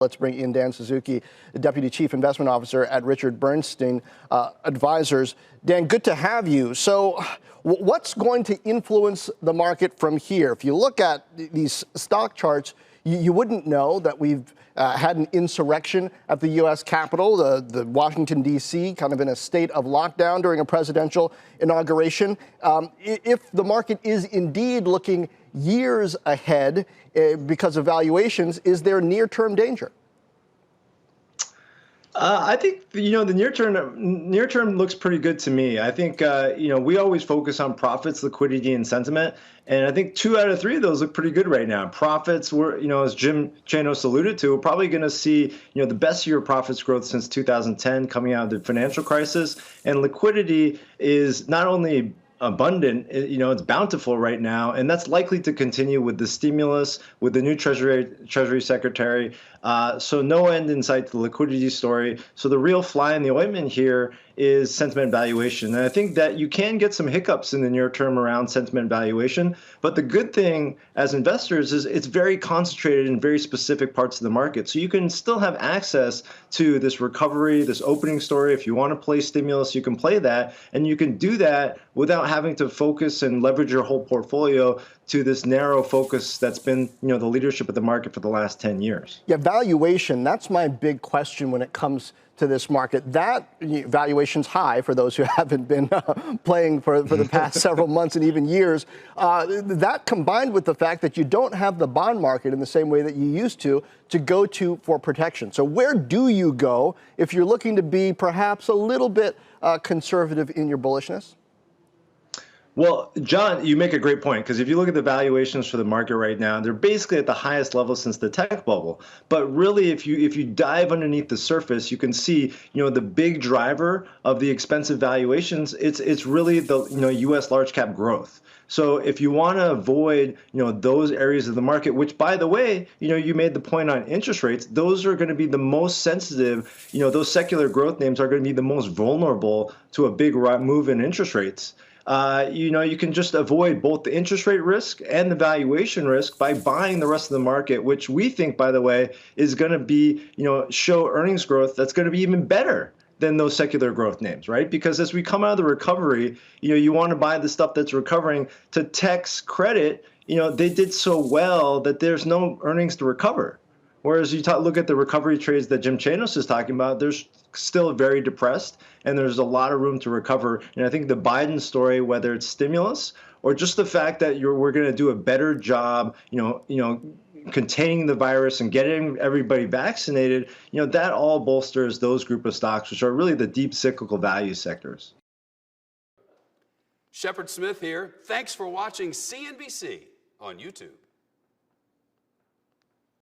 Let's bring in Dan Suzuki, the Deputy Chief Investment Officer at Richard Bernstein Advisors. Dan, good to have you. So what's going to influence the market from here? If you look at these stock charts, you wouldn't know that we've had an insurrection at the U.S. Capitol, the Washington, D.C., kind of in a state of lockdown during a presidential inauguration. If the market is indeed looking years ahead because of valuations, is there near-term danger? I think the near term looks pretty good to me. I think we always focus on profits, liquidity, and sentiment, and I think 2 out of 3 of those look pretty good right now. Profits were, as Jim Chanos alluded to, we're probably going to see the best year of profits growth since 2010, coming out of the financial crisis, and liquidity is not only abundant, it's bountiful right now, and that's likely to continue with the stimulus, with the new Treasury Secretary. So no end in sight to the liquidity story. So the real fly in the ointment here is sentiment valuation. And I think that you can get some hiccups in the near term around sentiment valuation. But the good thing as investors is it's very concentrated in very specific parts of the market. So you can still have access to this recovery, this opening story. If you want to play stimulus, you can play that. And you can do that without having to focus and leverage your whole portfolio to this narrow focus that's been, the leadership of the market for the last 10 years. Yeah, valuation, that's my big question when it comes to this market. That valuation's high for those who haven't been playing for the past several months and even years. That combined with the fact that you don't have the bond market in the same way that you used to go to for protection. So where do you go if you're looking to be perhaps a little bit conservative in your bullishness? Well, John, you make a great point, because if you look at the valuations for the market right now, they're basically at the highest level since the tech bubble. But really, if you dive underneath the surface, you can see, the big driver of the expensive valuations, it's really the, U.S. large cap growth. So if you want to avoid, those areas of the market, which, by the way, you made the point on interest rates, those are going to be the most sensitive, those secular growth names are going to be the most vulnerable to a big move in interest rates. You can just avoid both the interest rate risk and the valuation risk by buying the rest of the market, which we think, by the way, is going to be, show earnings growth that's going to be even better than those secular growth names, right? Because as we come out of the recovery, you want to buy the stuff that's recovering. To tech's credit, they did so well that there's no earnings to recover. Whereas you look at the recovery trades that Jim Chanos is talking about, they're still very depressed, and there's a lot of room to recover. And I think the Biden story, whether it's stimulus or just the fact that we're going to do a better job, containing the virus and getting everybody vaccinated, that all bolsters those group of stocks, which are really the deep cyclical value sectors. Shepard Smith here. Thanks for watching CNBC on YouTube.